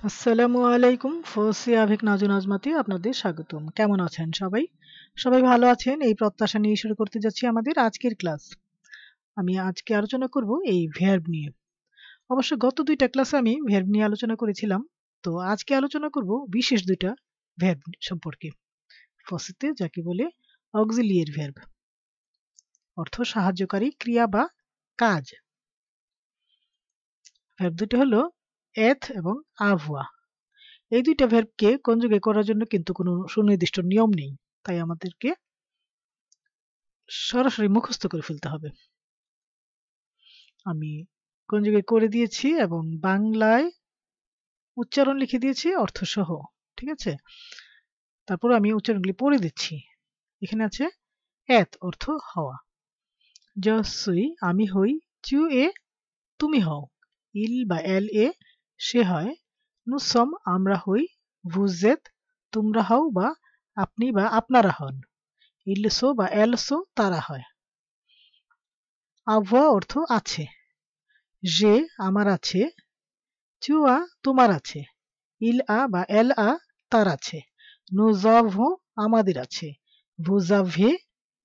আসসালামু আলাইকুম ফসি আভিক নাজু নাজমাতে আপনাদের স্বাগতম। কেমন আছেন সবাই? সবাই ভালো আছেন এই প্রত্যাশা নিয়ে শুরু করতে যাচ্ছি আমাদের আজকের ক্লাস। আমি আজকে আলোচনা করব এই ভার্ব নিয়ে। অবশ্য গত দুইটা ক্লাসে আমি ভার্ব নিয়ে আলোচনা করেছিলাম। তো আজকে আলোচনা করব বিশেষ দুইটা ভার্ব সম্পর্কে। ফসিতে যাকে বলে অক্সিলিয়ারি ভার্ব, অর্থ সাহায্যকারী ক্রিয়া বা কাজ। ভার্ব দুটো হলো এথ এবং আভওয়া। এই দুইটা ভার্বকে কনজুগেট করার জন্য কিন্তু কোনো সুনির্দিষ্ট নিয়ম নেই, তাই আমাদেরকে সরাসরি মুখস্থ করে ফেলতে হবে। আমি কনজুগেট করে দিয়েছি এবং বাংলায় উচ্চারণ লিখে দিয়েছি অর্থ সহ। ঠিক আছে, তারপর আমি উচ্চারণগুলি পড়ে দিচ্ছি। এখানে আছে এত অর্থ হওয়া, জসুই আমি হই, চু এ তুমি হও, ইল বা এল এ সে হয়, নুসম আমরা হই, ভুজেত তোমরা হও বা আপনি বা আপনারা হন, ইলসো বা এলসো তারা হয়। আবহাওয়া অর্থ আছে, যে আমার আছে, চুয়া তোমার আছে, ইল আ বা এল আ তার আছে, নুজাভো আমাদের আছে, ভুজাভে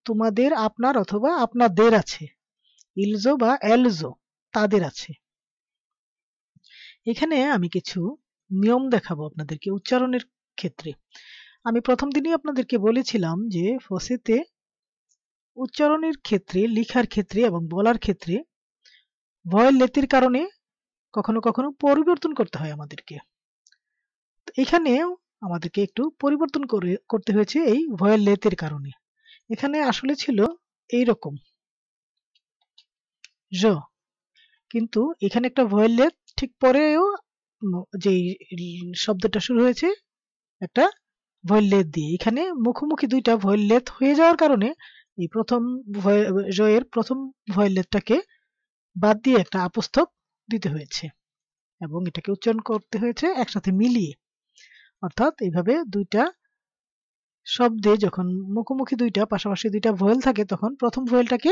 তোমাদের আপনার অথবা আপনাদের আছে, ইলজো বা এলজো তাদের আছে। এখানে আমি কিছু নিয়ম দেখাবো আপনাদেরকে উচ্চারণের ক্ষেত্রে। আমি প্রথম দিনই আপনাদেরকে বলেছিলাম যে ফসিতে উচ্চারণের ক্ষেত্রে, লিখার ক্ষেত্রে এবং বলার ক্ষেত্রে ভয়েল লেতের কারণে কখনো কখনো পরিবর্তন করতে হয় আমাদেরকে। তো এখানেও আমাদেরকে একটু পরিবর্তন করতে হয়েছে এই ভয়েল লেতের কারণে। এখানে আসলে ছিল এই রকম জ, কিন্তু এখানে একটা ভয়েল লেত ঠিক পরেও যেই শব্দটা শুরু হয়েছে একটা ভয়েল লেত দিয়ে, এখানে মুখোমুখি দুইটা ভয়েল লেত হয়ে যাওয়ার কারণে এই প্রথম জয়ের প্রথম ভয়েল লেতটাকে বাদ দিয়ে একটা আপস্থপ দিতে হয়েছে এবং এটাকে উচ্চারণ করতে হয়েছে একসাথে মিলিয়ে। অর্থাৎ এইভাবে দুইটা শব্দে যখন মুখোমুখি দুইটা পাশাপাশি দুইটা ভয়েল থাকে তখন প্রথম ভয়েলটাকে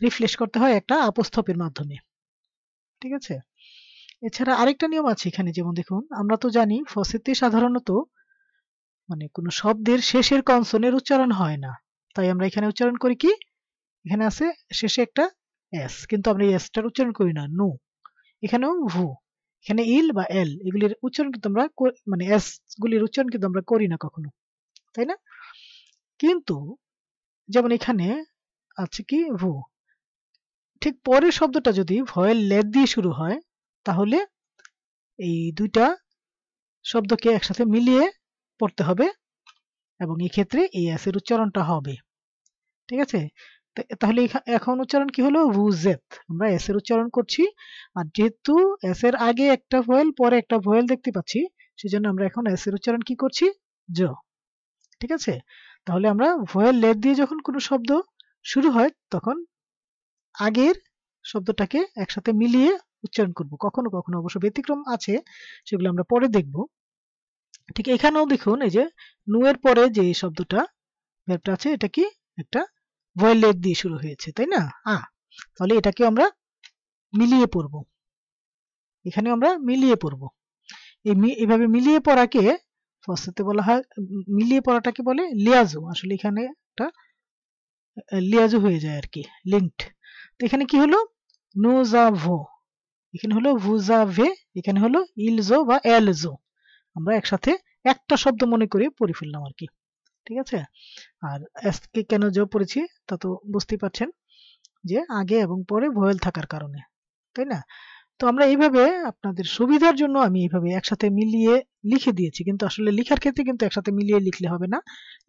রিফ্লেশ করতে হয় একটা আপস্থপের মাধ্যমে। ঠিক আছে, এছাড়া আরেকটা নিয়ম আছে এখানে, যেমন দেখুন আমরা তো জানি ফসিতে সাধারণত মানে কোনো শব্দের শেষের কনসোনের উচ্চারণ হয় না, তাই আমরা এখানে উচ্চারণ করি কি, এখানে আছে শেষে একটা এস, কিন্তু আমরা এই এসটার উচ্চারণ করি না, নো। এখানেও ভু, এখানে ইল বা এল এগুলির উচ্চারণ কিন্তু আমরা মানে এস গুলির উচ্চারণ কিন্তু আমরা করি না কখনো, তাই না? কিন্তু যেমন এখানে আছে কি ভু, ঠিক পরের শব্দটা যদি ভয়েল লেট দিয়ে শুরু হয় তাহলে এই দুইটা শব্দকে একসাথে মিলিয়ে পড়তে হবে এবং এই ক্ষেত্রে এই এস এর উচ্চারণটা হবে। ঠিক আছে, তাহলে এখন উচ্চারণ কি হলো, ভুজেত, আমরা এস এর উচ্চারণ করছি। আর যেহেতু এস এর আগে একটা ভয়েল পরে একটা ভয়েল দেখতে পাচ্ছি, সেজন্য আমরা এখন এস এর উচ্চারণ কি করছি, জ। ঠিক আছে, তাহলে আমরা ভয়েল লেট দিয়ে যখন কোনো শব্দ শুরু হয় তখন আগের শব্দটাকে একসাথে মিলিয়ে উচ্চারণ করব। কখনো কখনো অবশ্য ব্যতিক্রম আছে, সেগুলো আমরা পরে দেখব। ঠিক এখানেও দেখুন এই যে নু এর পরে যে শব্দটা ভার্বটা আছে এটা কি একটা ভয়েল লেট দিয়ে শুরু হয়েছে, তাই না? তাহলে এটাকে আমরা মিলিয়ে পড়ব, এখানে আমরা মিলিয়ে পড়ব। এইভাবে মিলিয়ে পড়াকে ফার্স্টে বলা হয়, মিলিয়ে পড়াটাকে বলে লিয়াজু। আসলে এখানে একটা লিয়াজু হয়ে যায় আর কি, লিঙ্কড। তো এখানে কি হলো, নোজাভো, এখানে হলো ভুজাভে, এখানে হলো ইলজো বা এলজো। আমরা একসাথে একটা শব্দ মনে করে পড়ে ফেললাম আর কি। ঠিক আছে, আর এসকে কেন জো পড়েছি তা তো বুঝতেই পারছেন, যে আগে এবং পরে ভয়েল থাকার কারণে, তাই না? তো আমরা এইভাবে আপনাদের সুবিধার জন্য আমি এইভাবে একসাথে মিলিয়ে লিখে দিয়েছি, কিন্তু আসলে লেখার ক্ষেত্রে কিন্তু একসাথে মিলিয়ে লিখলে হবে না,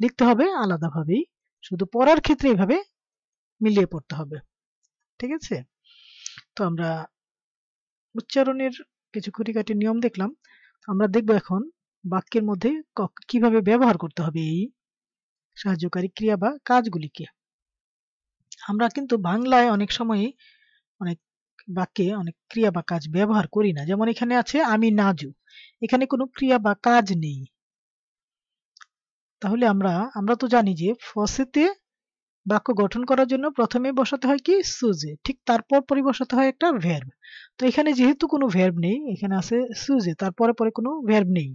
লিখতে হবে আলাদাভাবেই, শুধু পড়ার ক্ষেত্রে এইভাবে মিলিয়ে পড়তে হবে। ঠিক আছে, তো আমরা উচ্চারণের কিছু খুঁটিনাটি নিয়ম দেখলাম। আমরা দেখব এখন বাক্যের মধ্যে কিভাবে ব্যবহার করতে হবে এই সাহায্যকারী ক্রিয়া বা কাজগুলিকে। আমরা কিন্তু বাংলায় অনেক সময়ই অনেক বাক্যে অনেক ক্রিয়া বা কাজ ব্যবহার করি না। যেমন এখানে আছে আমি নাজু, এখানে কোনো ক্রিয়া বা কাজ নেই। তাহলে আমরা তো জানি যে ফসেতে বাক্য গঠন করার জন্য প্রথমে বসাতে হয় কি সুজে, ঠিক তারপর পরে বসাতে হয় একটা ভের্ব। তো এখানে যেহেতু কোনো ভের্ব নেই, এখানে আছে সুজে, তারপরে পরে কোনো ভের্ব নেই,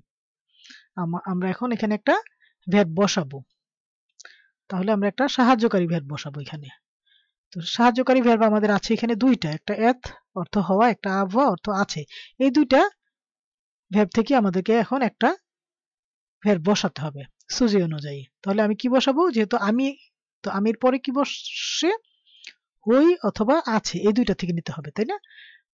আমরা এখন এখানে একটা ভের্ব বসাবো। তাহলে আমরা একটা সাহায্যকারী ভের্ব বসাবো এখানে। তো সাহায্যকারী ভের্ব আমাদের আছে এখানে দুইটা, একটা এত অর্থ হওয়া, একটা আবহাওয়া অর্থ আছে। এই দুইটা ভের্ব থেকে আমাদেরকে এখন একটা ভের্ব বসাতে হবে সুজি অনুযায়ী। তাহলে আমি কি বসাবো, যেহেতু আমি, তো আমির পরে কি বসে, হই অথবা আছে, এই দুইটা থেকে নিতে হবে, তাই না?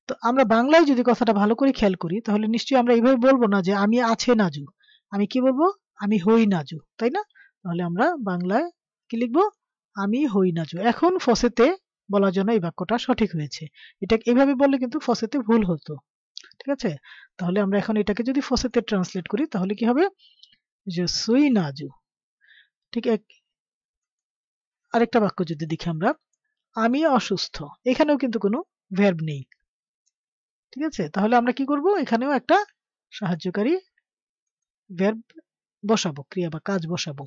তো আমরা বাংলায় যদি কথাটা ভালো করে খেয়াল করি, তাহলে নিশ্চয়ই আমরা এইভাবে বলবো না যে আমি আছে নাজু, আমি কি বলবো, আমি হই নাজু, তাই না? তাহলে আমরা বাংলায় কি লিখবো, আমি হই নাজু। এখন ফসেতে বলার জন্য এই বাক্যটা সঠিক হয়েছে। এটা এইভাবে বললে কিন্তু ফসেতে ভুল হতো, ঠিক আছে? তাহলে আমরা এখন এটাকে যদি ফসেতে ট্রান্সলেট করি তাহলে কি হবে, যে সুই নাজু। ঠিক আরেকটা বাক্য যদি দেখি আমরা, আমি অসুস্থ, এখানেও কিন্তু কোনো ভের্ব নেই, ঠিক আছে? তাহলে আমরা কি করব, এখানেও একটা সাহায্যকারী ভের্ব বসাবো, ক্রিয়া বা কাজ বসাবো।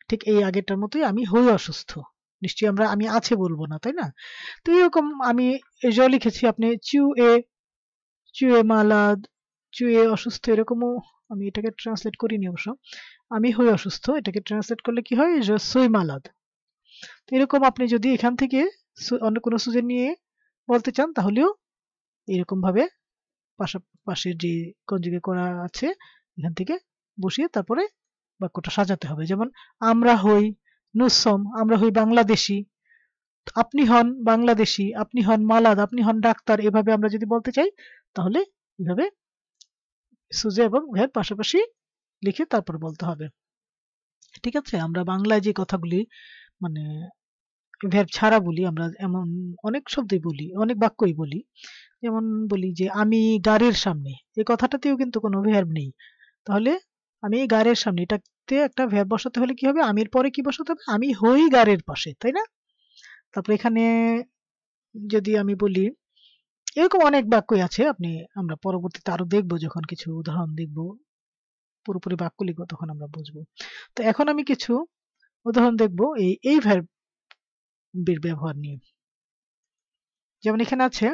ঠিক এই আগেরটার মতোই, আমি হই অসুস্থ, নিশ্চয়ই আমরা আমি আছে বলবো না, তাই না? তো এরকম আমি জ লিখেছি, আপনি চুয়ে মালাদ, চুয়ে অসুস্থ, এরকমও আমি এটাকে ট্রান্সলেট করিনি অবশ্য। আমি হই অসুস্থ, এটাকে ট্রান্সলেট করলে কি হয়, যে সুই মালাদ। তো এরকম আপনি যদি এখান থেকে অন্য কোনো সুজে নিয়ে বলতে চান, তাহলেও এরকম ভাবে পাশের যে কনজুগেট করা আছে এখান থেকে বসিয়ে তারপরে বাক্যটা সাজাতে হবে। যেমন আমরা হই নুসম, আমরা হই বাংলাদেশি, আপনি হন বাংলাদেশি, আপনি হন মালাদ, আপনি হন ডাক্তার, এভাবে আমরা যদি বলতে চাই তাহলে এভাবে সুজে এবং ভের পাশাপাশি লিখে তারপর বলতে হবে, ঠিক আছে? আমরা বাংলায় যে কথাগুলি মানে ভের্ব ছাড়া বলি, আমরা এমন অনেক শব্দই বলি, অনেক বাক্যই বলি। যেমন বলি যে আমি গাড়ির সামনে, এই কথাটাতেও কিন্তু কোনো ভের্ব নেই। তাহলে আমি গাড়ির সামনে, এটাতে একটা ভের্ব বসাতে হলে কি হবে, আমির পরে কি বসাতে হবে, আমি হই গাড়ির পাশে, তাই না? তারপর এখানে যদি আমি বলি, এরকম অনেক বাক্যই আছে, আমরা পরবর্তীতে আরো দেখবো, যখন কিছু উদাহরণ দেখবো, পুরোপুরি বাক্য লিখবো, তখন আমরা বুঝবো। তো এখন আমি কিছু উদাহরণ দেখবো এই ভের্বের ব্যবহার নিয়ে। যেমন এখানে আছে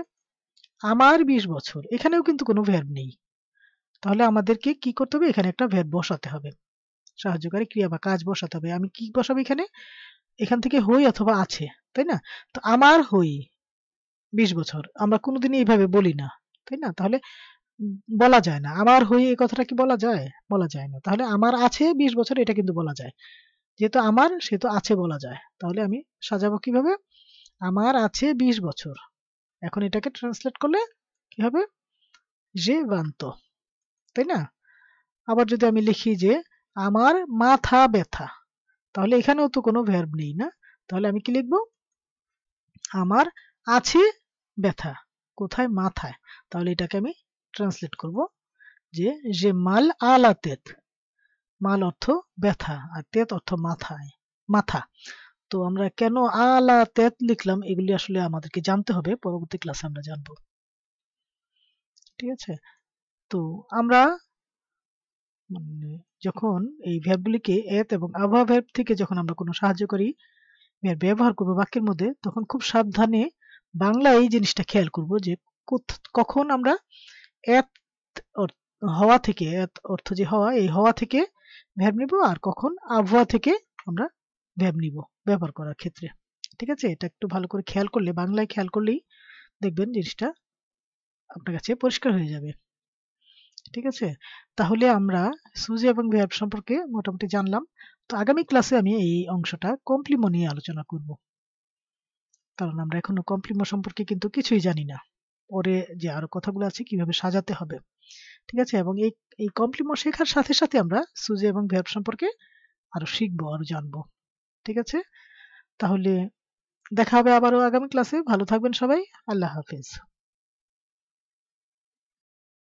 আমার 20 বছর, এখানেও কিন্তু কোনো ভের্ব নেই। তাহলে আমাদেরকে কি করতে হবে, এখানে একটা ভের্ব বসাতে হবে, সাহায্যকারী ক্রিয়া বা কাজ বসাতে হবে। আমি কি বসাবো এখানে, এখান থেকে হই অথবা আছে, তাই না? তো আমার হই 20 বছর, আমরা কোনোদিনই এইভাবে বলি না, তাই না? তাহলে বলা যায় না, আমার হই এই কথাটা কি বলা যায়, বলা যায় না। তাহলে আমার আছে 20 বছর, এটা কিন্তু বলা যায়, যেহেতু আমার সেহেতু আছে বলা যায়। তাহলে আমি সাজাবো কিভাবে, আমার আছে 20 বছর। এখন এটাকে ট্রান্সলেট করলে কি হবে, যে বান্ত, তাই না? আবার যদি আমি লিখি যে আমার মাথা ব্যথা, তাহলে এখানেও তো কোনো ভের্ব নেই না। তাহলে আমি কি লিখবো, আমার আছে ব্যথা, কোথায়, মাথায়। তাহলে এটাকে আমি ট্রান্সলেট করব যে মাল আলা তেত, মাল অর্থ ব্যথা আর তেত অর্থ মাথায়, মাথা। তো আমরা কেন আলা তেত লিখলাম, এগুলি আসলে আমাদেরকে জানতে হবে, পরবর্তী ক্লাসে আমরা জানবো, ঠিক আছে? তো আমরা যখন এই ভের্বগুলিকে এত এবং আবহাওয়া ভের্ব থেকে যখন আমরা কোনো সাহায্যকারী ব্যবহার করবো বাক্যের মধ্যে, তখন খুব সাবধানে বাংলা এই জিনিসটা খেয়াল করব যে কখন আমরা এত হওয়া থেকে, এত অর্থ যে হওয়া, এই হওয়া থেকে ভ্যাব নিব, আর কখন আবহাওয়া থেকে আমরা ভ্যাব নিব ব্যবহার করার ক্ষেত্রে, ঠিক আছে? এটা একটু ভালো করে খেয়াল করলে, বাংলায় খেয়াল করলেই দেখবেন জিনিসটা আপনার কাছে পরিষ্কার হয়ে যাবে, ঠিক আছে? তাহলে আমরা সুজি এবং ভ্যাব সম্পর্কে মোটামুটি জানলাম। তো আগামী ক্লাসে আমি এই অংশটা কমপ্লিমো নিয়ে আলোচনা করব, কারণ আমরা এখনো কমপ্লিমো সম্পর্কে কিন্তু কিছুই জানি না। পরে যে আরো কথাগুলো আছে কিভাবে সাজাতে হবে, ঠিক আছে? এবং এই কমপ্লিমো শেখার সাথে সাথে আমরা সুজি এবং ভের্ব সম্পর্কে আরো শিখবো, আরো জানবো, ঠিক আছে? তাহলে দেখা হবে আবারও আগামী ক্লাসে। ভালো থাকবেন সবাই। আল্লাহ হাফেজ।